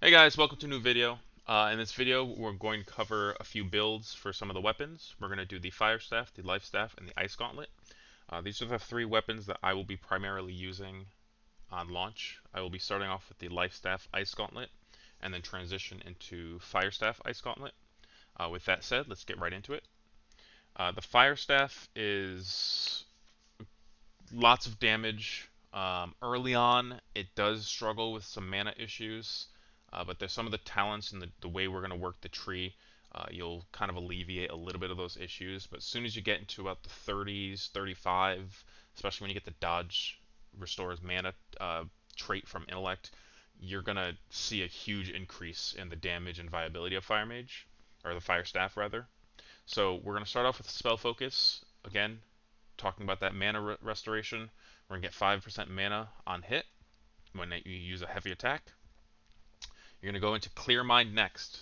Hey guys, welcome to a new video. In this video, we're going to cover a few builds for some of the weapons. We're going to do the Fire Staff, the Life Staff, and the Ice Gauntlet. These are the three weapons that I will be primarily using on launch. I will be starting off with the Life Staff Ice Gauntlet, and then transition into Fire Staff Ice Gauntlet. With that said, let's get right into it. The Fire Staff is lots of damage. Early on, it does struggle with some mana issues, but there's some of the talents and the way we're going to work the tree. You'll kind of alleviate a little bit of those issues, but as soon as you get into about the 30s, 35, especially when you get the dodge restores mana trait from intellect, you're going to see a huge increase in the damage and viability of Fire Mage, or the Fire Staff rather. So we're going to start off with spell focus. Again, talking about that mana restoration. We're going to get 5% mana on hit when you use a heavy attack. You're going to go into Clear Mind next.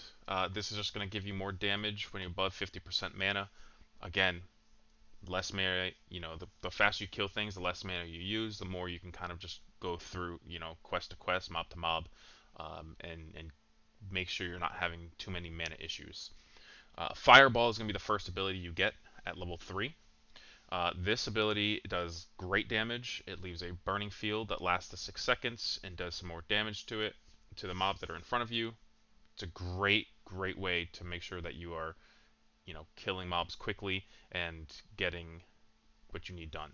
This is just going to give you more damage when you're above 50% mana. Again, less mana, the faster you kill things, the less mana you use, the more you can kind of just go through, quest to quest, mob to mob, and make sure you're not having too many mana issues. Fireball is going to be the first ability you get at level 3. This ability does great damage. It leaves a burning field that lasts to 6 seconds and does some more damage to the mobs that are in front of you. It's a great way to make sure that you are, killing mobs quickly and getting what you need done.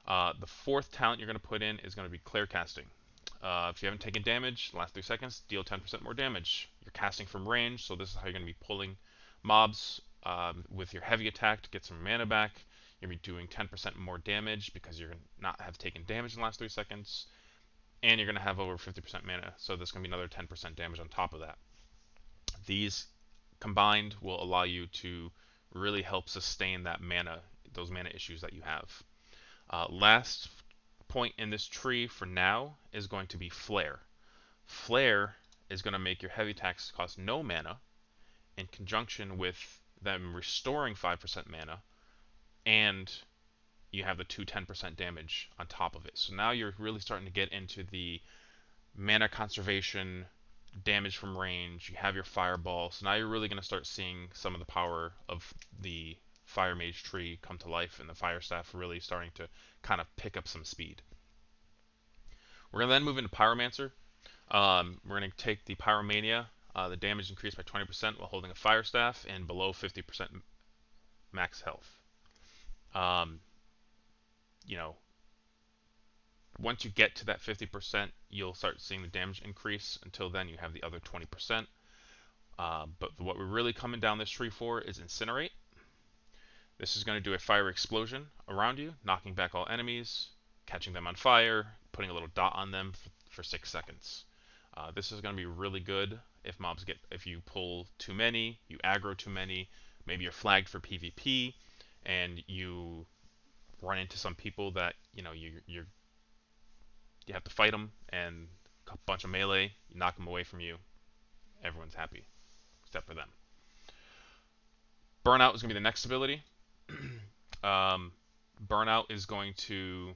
The fourth talent you're going to put in is going to be Clear Casting. If you haven't taken damage, the last 3 seconds, deal 10% more damage. You're casting from range, so this is how you're going to be pulling mobs with your heavy attack to get some mana back. You're going to be doing 10% more damage because you're going to not have taken damage in the last 3 seconds. And you're going to have over 50% mana, so there's going to be another 10% damage on top of that. These combined will allow you to really help sustain that mana, those mana issues that you have. Last point in this tree for now is going to be Flare. Flare is going to make your heavy attacks cost no mana in conjunction with them restoring 5% mana, and you have the 10% damage on top of it. So now you're really starting to get into the mana conservation, damage from range, you have your fireball, so now you're really going to start seeing some of the power of the Fire Mage tree come to life, and the Fire Staff really starting to kind of pick up some speed. We're going to then move into Pyromancer. We're going to take the Pyromania, the damage increased by 20% while holding a Fire Staff, and below 50% max health. You know, once you get to that 50%, you'll start seeing the damage increase. Until then, you have the other 20%. But what we're really coming down this tree for is Incinerate. This is going to do a fire explosion around you, knocking back all enemies, catching them on fire, putting a little dot on them for 6 seconds. This is going to be really good if you pull too many, you aggro too many, maybe you're flagged for PvP, and you run into some people that you have to fight them, and a bunch of melee, you knock them away from you, everyone's happy except for them. Burnout is going to be the next ability. Burnout is going to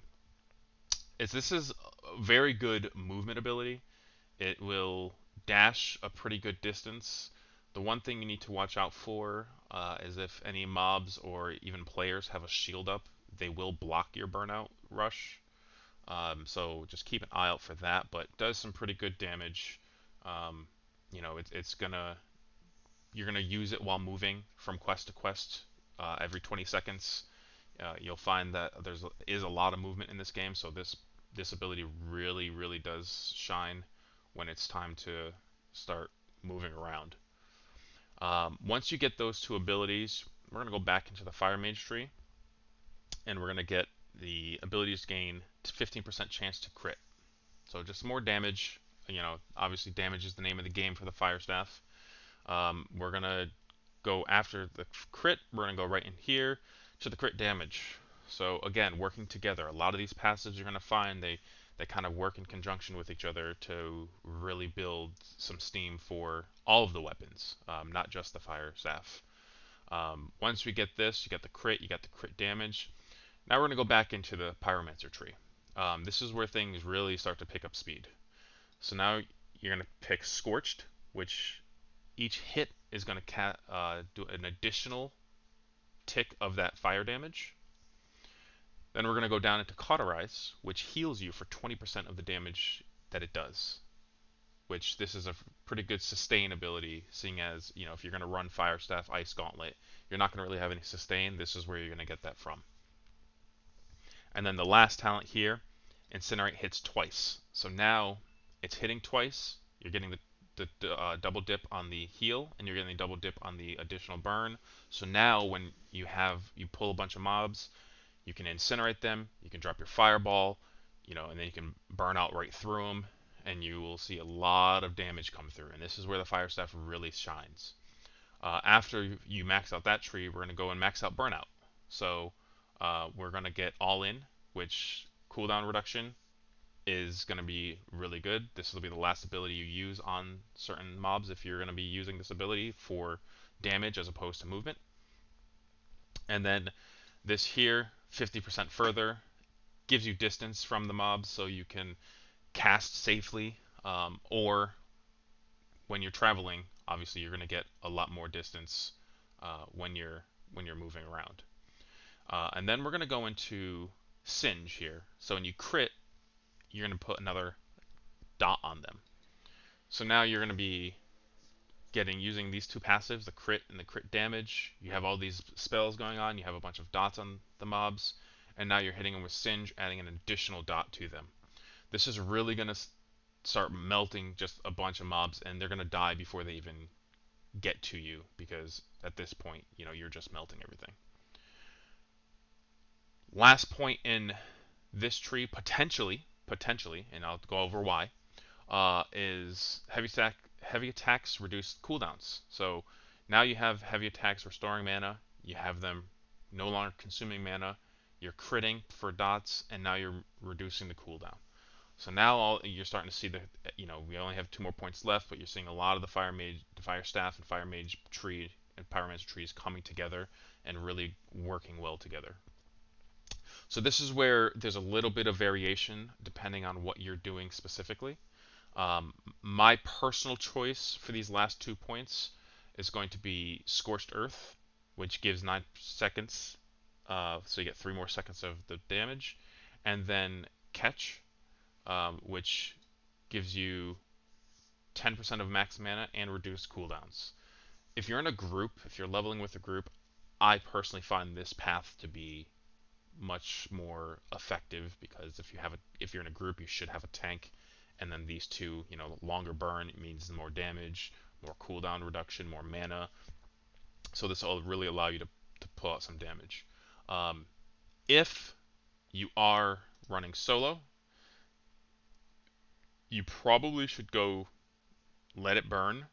this is a very good movement ability. It will dash a pretty good distance. The one thing you need to watch out for is if any mobs or even players have a shield up, they will block your burnout rush. So just keep an eye out for that, but it does some pretty good damage. You're gonna use it while moving from quest to quest every 20 seconds. You'll find that is a lot of movement in this game, so this ability really does shine when it's time to start moving around. Once you get those two abilities, we're going to go back into the Fire Mage tree, and we're going to get the abilities gain 15% chance to crit. So just more damage. Obviously damage is the name of the game for the Fire Staff. We're going to go after the crit. We're going to go right in here to the crit damage. So again, working together. A lot of these passages you're going to find they kind of work in conjunction with each other to really build some steam for all of the weapons, not just the Fire Staff. Once we get this, you got the crit, you got the crit damage. Now we're going to go back into the Pyromancer tree. This is where things really start to pick up speed. So now you're going to pick Scorched, which each hit is going to do an additional tick of that fire damage. Then we're going to go down into Cauterize, which heals you for 20% of the damage that it does. Which this is a pretty good sustain ability, seeing as, you know, if you're going to run Fire Staff, Ice Gauntlet, you're not going to really have any sustain. This is where you're going to get that from. And then the last talent here, Incinerate hits twice. So now it's hitting twice. You're getting the double dip on the heal, and you're getting the double dip on the additional burn. So now when you pull a bunch of mobs, you can incinerate them, you can drop your fireball, you know, and then you can burn out right through them, and you will see a lot of damage come through. And this is where the fire staff really shines. After you max out that tree, we're going to go and max out burnout. So we're going to get all in, which cooldown reduction is going to be really good. This will be the last ability you use on certain mobs if you're going to be using this ability for damage as opposed to movement. And then this here, 50% further, gives you distance from the mobs so you can cast safely, or when you're traveling, obviously you're going to get a lot more distance when you're moving around. And then we're going to go into Singe here. So when you crit, you're going to put another dot on them. So now you're going to be using these two passives, the crit and the crit damage. You have all these spells going on. You have a bunch of dots on the mobs, and now you're hitting them with Singe, adding an additional dot to them. This is really going to start melting just a bunch of mobs, and they're going to die before they even get to you, because at this point, you know, you're just melting everything. Last point in this tree, potentially, and I'll go over why, is heavy attacks reduce cooldowns. So now you have heavy attacks restoring mana, you have them no longer consuming mana, you're critting for dots, and now you're reducing the cooldown. So now you're starting to see we only have 2 more points left, but you're seeing a lot of the Fire Staff and Fire Mage tree and Pyromancer trees coming together and really working well together. So this is where there's a little bit of variation depending on what you're doing specifically. My personal choice for these last 2 points is going to be Scorched Earth, which gives 9 seconds, so you get 3 more seconds of the damage, and then Catch, which gives you 10% of max mana and reduced cooldowns. If you're in a group, if you're leveling with a group, I personally find this path to be much more effective, because if you're in a group, you should have a tank, and then these two, longer burn means more damage, more cooldown reduction, more mana. So this will really allow you to pull out some damage. If you are running solo, you probably should go Let It Burn.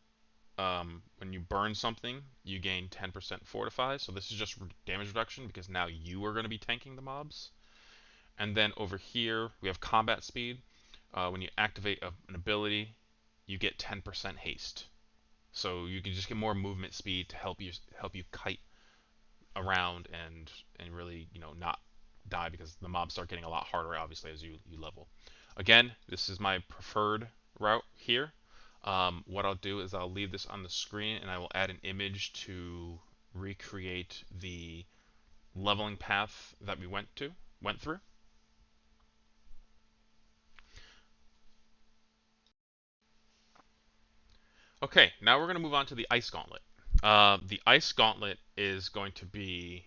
When you burn something, you gain 10% Fortify. So this is just damage reduction, because now you are going to be tanking the mobs. And then over here, we have Combat Speed. When you activate an ability, you get 10% haste. So you can just get more movement speed to help you kite around and really, not die, because the mobs start getting a lot harder, obviously, as you level. Again, this is my preferred route here. What I'll do is I'll leave this on the screen, and I will add an image to recreate the leveling path that we went through. Okay, now we're going to move on to the Ice Gauntlet. The Ice Gauntlet is going to be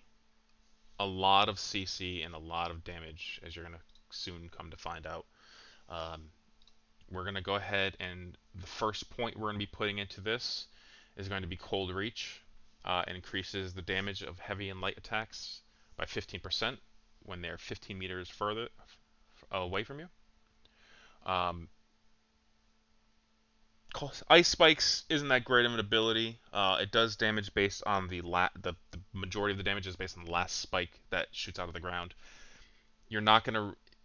a lot of CC and a lot of damage, as you're going to soon come to find out. We're going to go ahead, and the first point we're going to be putting into this is going to be Cold Reach. It increases the damage of heavy and light attacks by 15% when they're 15 meters further away from you. Ice Spikes isn't that great of an ability. It does damage based on the majority of the damage is based on the last spike that shoots out of the ground.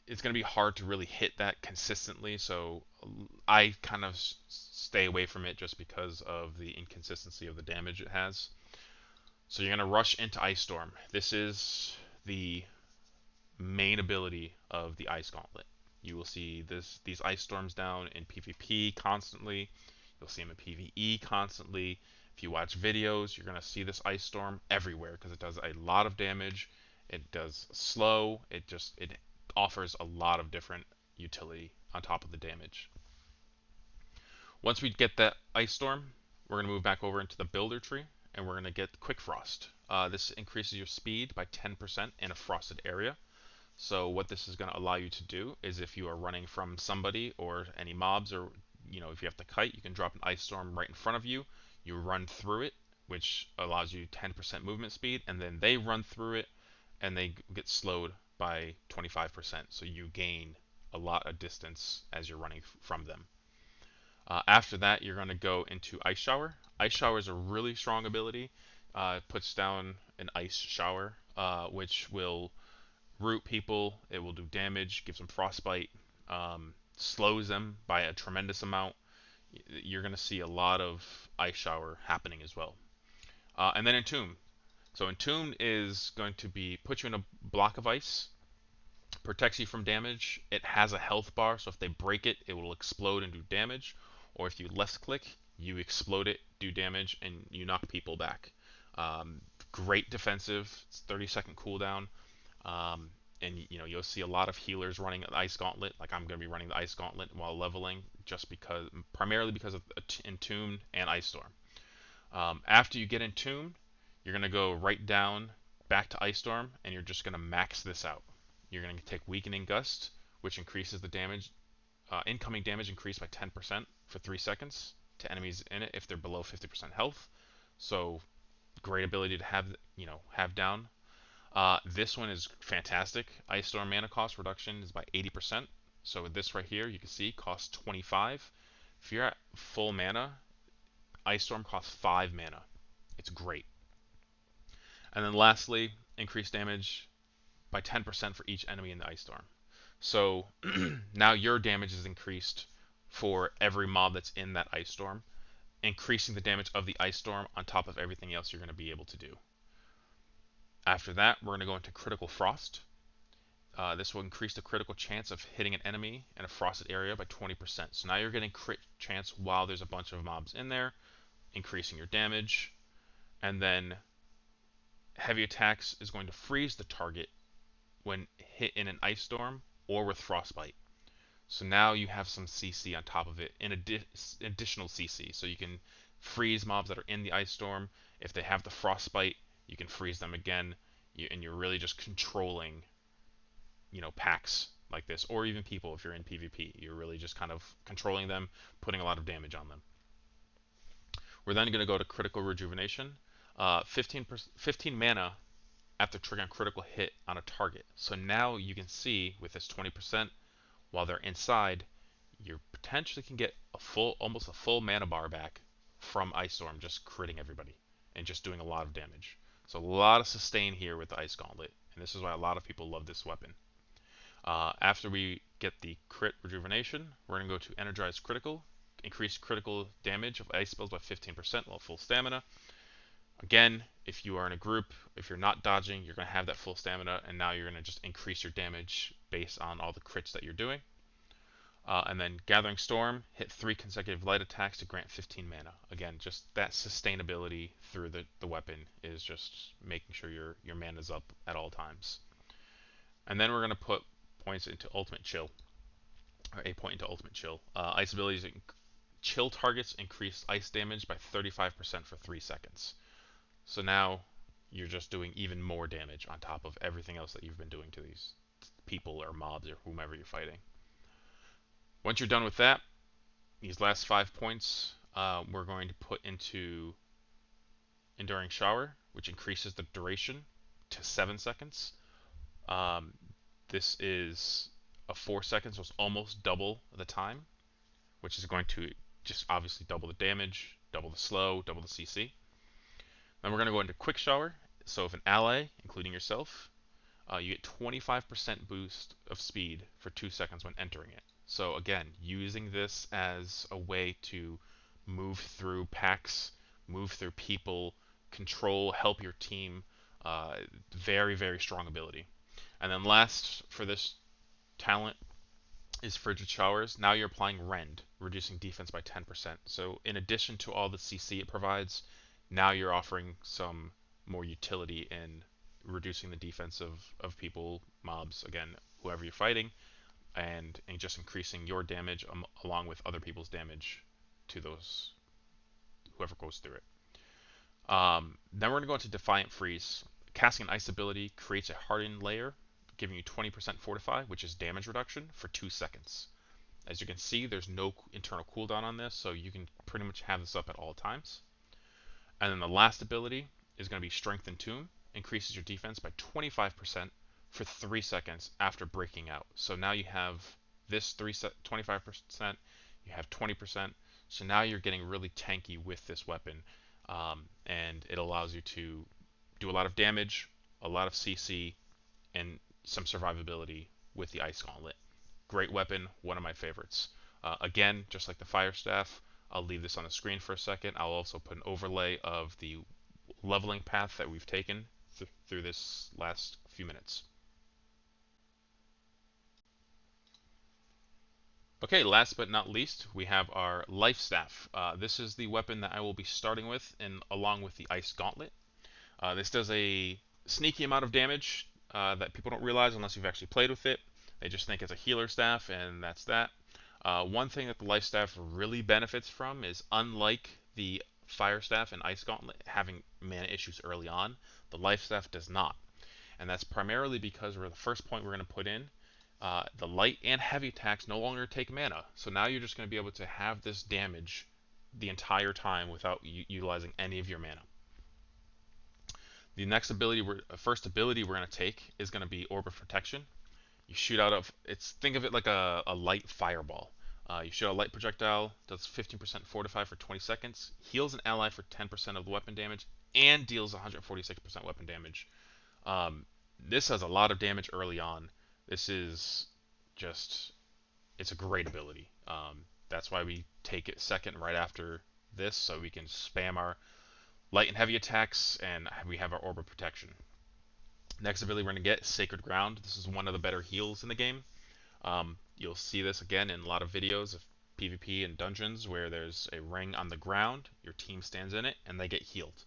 It's gonna be hard to really hit that consistently, so I kind of stay away from it just because of the inconsistency of the damage it has. So you're gonna rush into Ice Storm. This is the main ability of the Ice Gauntlet. You will see these ice storms down in PvP constantly. You'll see them in PvE constantly. If you watch videos, you're going to see this ice storm everywhere because it does a lot of damage. It does slow. It offers a lot of different utility on top of the damage. Once we get that ice storm, we're going to move back over into the builder tree, and we're going to get quick frost. This increases your speed by 10% in a frosted area. So what this is going to allow you to do is if you are running from somebody or any mobs, or if you have to kite, you can drop an ice storm right in front of you. You run through it, which allows you 10% movement speed, and then they run through it and they get slowed by 25%. So you gain a lot of distance as you're running from them. After that, you're going to go into Ice Shower. Ice Shower is a really strong ability. It puts down an ice shower, which will root people. It will do damage, gives them frostbite, slows them by a tremendous amount. You're going to see a lot of Ice Shower happening as well. And then Entomb. So Entomb is going to be put you in a block of ice, protects you from damage. It has a health bar, so if they break it, it will explode and do damage. Or if you left click, you explode it, do damage, and you knock people back. Great defensive. It's 30-second cooldown. And you'll see a lot of healers running the Ice Gauntlet. Like I'm going to be running the Ice Gauntlet while leveling, primarily because of Entomb and Ice Storm. After you get Entomb, you're going to go right down back to Ice Storm, and you're just going to max this out. You're going to take Weakening Gust, which increases the damage, incoming damage increased by 10% for 3 seconds to enemies in it if they're below 50% health. So great ability to have down. This one is fantastic. Ice Storm mana cost reduction is by 80%. So with this right here, you can see costs 25. If you're at full mana, Ice Storm costs 5 mana. It's great. And then lastly, increased damage by 10% for each enemy in the Ice Storm. So now your damage is increased for every mob that's in that Ice Storm, increasing the damage of the Ice Storm on top of everything else you're going to be able to do. After that, we're going to go into Critical Frost. This will increase the critical chance of hitting an enemy in a frosted area by 20%. So now you're getting crit chance while there's a bunch of mobs in there, increasing your damage. And then heavy attacks is going to freeze the target when hit in an ice storm or with frostbite. So now you have some CC on top of it, in additional CC. So you can freeze mobs that are in the ice storm. If they have the frostbite, you can freeze them again, and you're really just controlling, packs like this, or even people if you're in PvP. You're really just kind of controlling them, putting a lot of damage on them. We're then going to go to Critical Rejuvenation. 15 mana after triggering a critical hit on a target. So now you can see with this 20%, while they're inside, you potentially can get almost a full mana bar back from Ice Storm just critting everybody and just doing a lot of damage. So a lot of sustain here with the Ice Gauntlet, and this is why a lot of people love this weapon. After we get the crit rejuvenation, we're going to go to Energized Critical, increase critical damage of ice spells by 15% while full stamina. Again, if you are in a group, if you're not dodging, you're going to have that full stamina, and now you're going to just increase your damage based on all the crits that you're doing. And then Gathering Storm, hit 3 consecutive light attacks to grant 15 mana. Again, just that sustainability through the weapon is just making sure your mana's up at all times. And then we're going to put points into Ultimate Chill, or a point into Ultimate Chill. Ice abilities, chill targets increase ice damage by 35% for 3 seconds. So now you're just doing even more damage on top of everything else that you've been doing to these people or mobs or whomever you're fighting. Once you're done with that, these last 5 points we're going to put into Enduring Shower, which increases the duration to 7 seconds. This is a 4 seconds, so it's almost double the time, which is going to just obviously double the damage, double the slow, double the CC. Then we're going to go into Quick Shower. So if an ally, including yourself, you get 25% boost of speed for 2 seconds when entering it. So again, using this as a way to move through packs, move through people, control, help your team. Very, very strong ability. And then last for this talent, is Frigid Showers. Now you're applying Rend, reducing defense by 10%. So in addition to all the CC it provides, now you're offering some more utility in reducing the defense of people, mobs, again, whoever you're fighting, and just increasing your damage along with other people's damage to those whoever goes through it. Then we're going to go into Defiant Freeze. Casting an ice ability creates a hardened layer, giving you 20% fortify, which is damage reduction, for 2 seconds. As you can see, there's no internal cooldown on this, so you can pretty much have this up at all times. And then the last ability is going to be Strength and Tomb. Increases your defense by 25% for 3 seconds after breaking out. So now you have this 25%, you have 20%. So now you're getting really tanky with this weapon, and it allows you to do a lot of damage, a lot of CC, and some survivability with the Ice Gauntlet. Great weapon, one of my favorites. Again, just like the Fire Staff, I'll leave this on the screen for a second. I'll also put an overlay of the leveling path that we've taken through this last few minutes. Okay, last but not least, we have our Life Staff. This is the weapon that I will be starting with, and along with the Ice Gauntlet. This does a sneaky amount of damage that people don't realize unless you've actually played with it. They just think it's a healer staff, and that's that. One thing that the Life Staff really benefits from is, unlike the Fire Staff and Ice Gauntlet having mana issues early on, the Life Staff does not. And that's primarily because the first point we're going to put in, the light and heavy attacks no longer take mana. So now you're just going to be able to have this damage the entire time without utilizing any of your mana. The next ability, first ability we're going to take is going to be Orb of Protection. You shoot out of, think of it like a light fireball. You shoot a light projectile, does 15% fortify for 20 seconds, heals an ally for 10% of the weapon damage, and deals 146% weapon damage. This has a lot of damage early on. This is just, it's a great ability. That's why we take it second right after this, so we can spam our light and heavy attacks, and we have our Orb of Protection. Next ability we're going to get is Sacred Ground. This is one of the better heals in the game. You'll see this again in a lot of videos of PvP and dungeons where there's a ring on the ground, your team stands in it, and they get healed.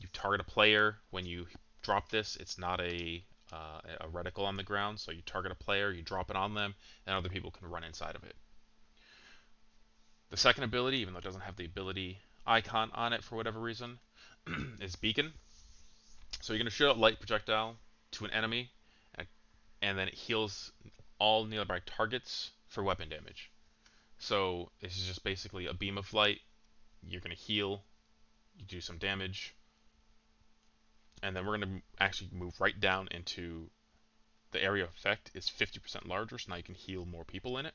You target a player when you drop this. It's not a reticle on the ground, so you target a player, you drop it on them, and other people can run inside of it. The second ability, even though it doesn't have the ability icon on it for whatever reason, is Beacon. So you're going to shoot out light projectile to an enemy, and then it heals all nearby targets for weapon damage. So this is just basically a beam of light. You're going to heal, you do some damage, and then we're going to actually move right down into the area of effect is 50% larger, so now you can heal more people in it.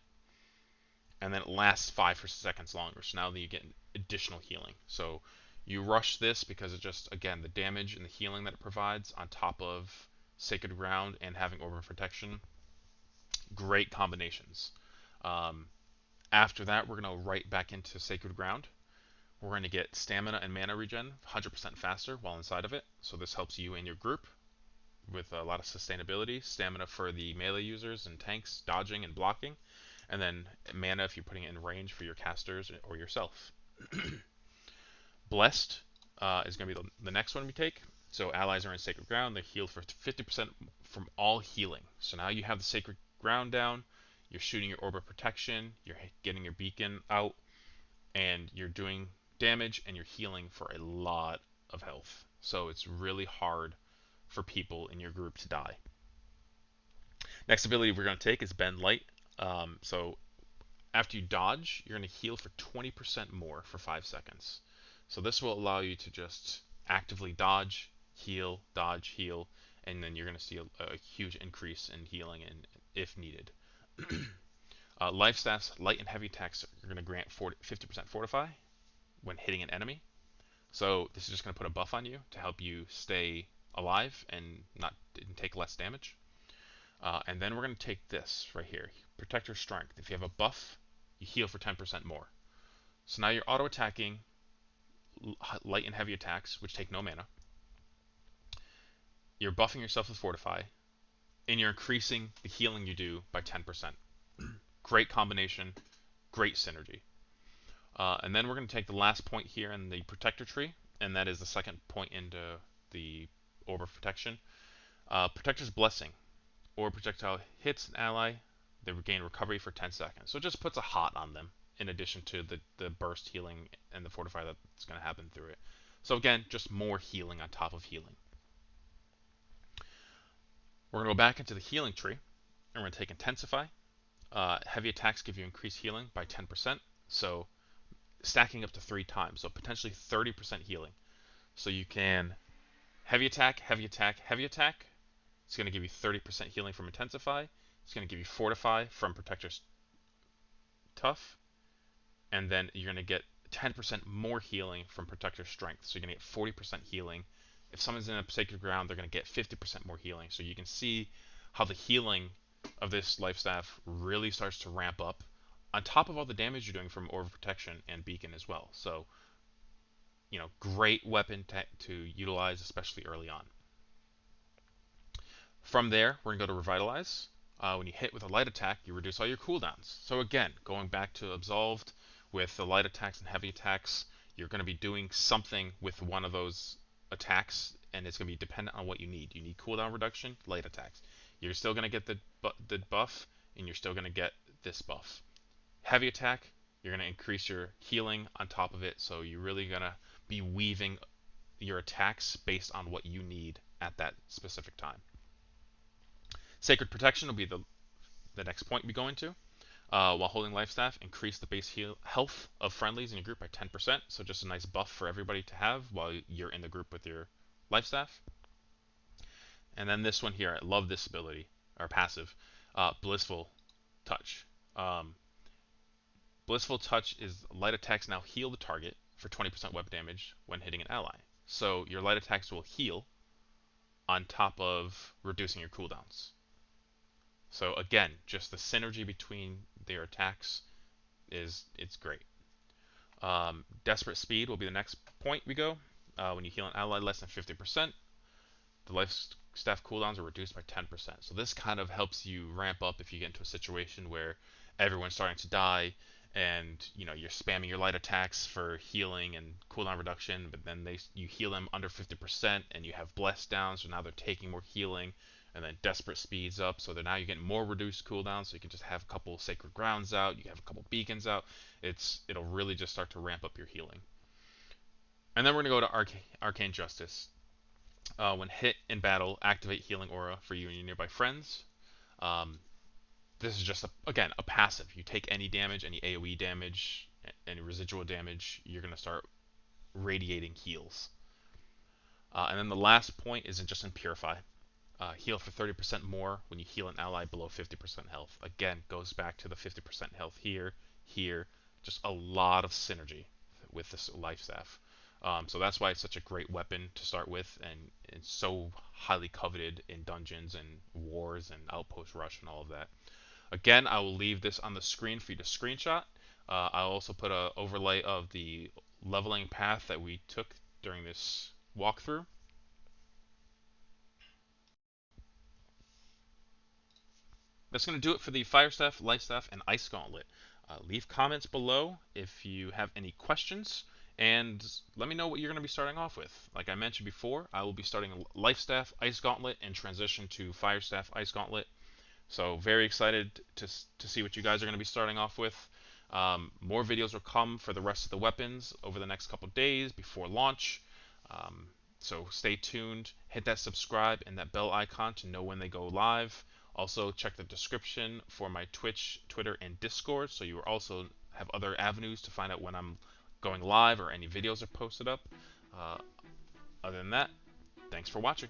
And then it lasts 5 seconds longer, so now you get additional healing. So you rush this because it's just, again, the damage and the healing that it provides on top of Sacred Ground and having Orb of Protection. Great combinations. After that, we're going to right back into Sacred Ground. We're going to get stamina and mana regen 100% faster while inside of it. So this helps you and your group with a lot of sustainability. Stamina for the melee users and tanks, dodging and blocking. And then mana if you're putting it in range for your casters or yourself. Blessed is going to be the next one we take. So allies are in Sacred Ground. They're healed for 50% from all healing. So now you have the Sacred Ground down. You're shooting your Orb of Protection. You're getting your beacon out. And you're doing damage and you're healing for a lot of health. So it's really hard for people in your group to die. Next ability we're going to take is Bend Light. So after you dodge, you're going to heal for 20% more for 5 seconds. So this will allow you to just actively dodge, heal, and then you're going to see a huge increase in healing and if needed. Life Staff's light and heavy attacks are going to grant 50% fortify when hitting an enemy. So this is just going to put a buff on you to help you stay alive and take less damage. And then we're going to take this right here, Protector Strength. If you have a buff, you heal for 10% more. So now you're auto-attacking light and heavy attacks, which take no mana. You're buffing yourself with Fortify, and you're increasing the healing you do by 10%. Great combination, great synergy. And then we're going to take the last point here in the protector tree, and that is the second point into the Orb of Protection. Protector's Blessing. Orb projectile hits an ally, they regain recovery for 10 seconds. So it just puts a hot on them, in addition to the burst healing and the fortify that's going to happen through it. So again, just more healing on top of healing. We're going to go back into the healing tree, and we're going to take Intensify. Heavy attacks give you increased healing by 10%, so stacking up to 3 times, so potentially 30% healing. So you can heavy attack, heavy attack, heavy attack. It's going to give you 30% healing from Intensify. It's going to give you Fortify from Protector's Tough. And then you're going to get 10% more healing from Protector's Strength. So you're going to get 40% healing. If someone's in a Sacred Ground, they're going to get 50% more healing. So you can see how the healing of this Life Staff really starts to ramp up, on top of all the damage you're doing from Orb of Protection and Beacon as well. So, great weapon to utilize, especially early on. From there, we're going to go to Revitalize. When you hit with a light attack, you reduce all your cooldowns. So again, going back to Absolved, with the light attacks and heavy attacks, you're going to be doing something with one of those attacks, and it's going to be dependent on what you need. You need cooldown reduction, light attacks. You're still going to get the buff, and you're still going to get this buff. Heavy attack, you're going to increase your healing on top of it, so you're really going to be weaving your attacks based on what you need at that specific time. Sacred Protection will be the next point we go into. While holding Life Staff, increase the base health of friendlies in your group by 10%, so just a nice buff for everybody to have while you're in the group with your Life Staff. And then this one here, I love this ability, or passive, Blissful Touch. Blissful Touch is light attacks now heal the target for 20% web damage when hitting an ally. So your light attacks will heal on top of reducing your cooldowns. So again, just the synergy between their attacks it's great. Desperate Speed will be the next point we go. When you heal an ally less than 50%, the life staff cooldowns are reduced by 10%. So this kind of helps you ramp up if you get into a situation where everyone's starting to die, and you're spamming your light attacks for healing and cooldown reduction, but then you heal them under 50%, and you have blessed down, so now they're taking more healing. And then Desperate Speeds up, so that now you're getting more reduced cooldown, so you can just have a couple Sacred Grounds out, you can have a couple Beacons out. It'll really just start to ramp up your healing. And then we're going to go to Arcane Justice. When hit in battle, activate Healing Aura for you and your nearby friends. This is just, again, a passive. You take any damage, any AoE damage, any residual damage, you're going to start radiating heals. And then the last point is just in Purify. Heal for 30% more when you heal an ally below 50% health. Again, goes back to the 50% health here. Just a lot of synergy with this Life Staff. So that's why it's such a great weapon to start with, and it's so highly coveted in dungeons and wars and Outpost Rush and all of that. Again, I will leave this on the screen for you to screenshot. I'll also put an overlay of the leveling path that we took during this walkthrough. That's going to do it for the Fire Staff, Life Staff, and Ice Gauntlet. Leave comments below if you have any questions, and let me know what you're going to be starting off with. Like I mentioned before, I will be starting Life Staff, Ice Gauntlet, and transition to Fire Staff, Ice Gauntlet. So very excited to see what you guys are going to be starting off with. More videos will come for the rest of the weapons over the next couple days before launch. So stay tuned, hit that subscribe and that bell icon to know when they go live. Also, check the description for my Twitch, Twitter, and Discord, so you also have other avenues to find out when I'm going live or any videos are posted up. Other than that, thanks for watching.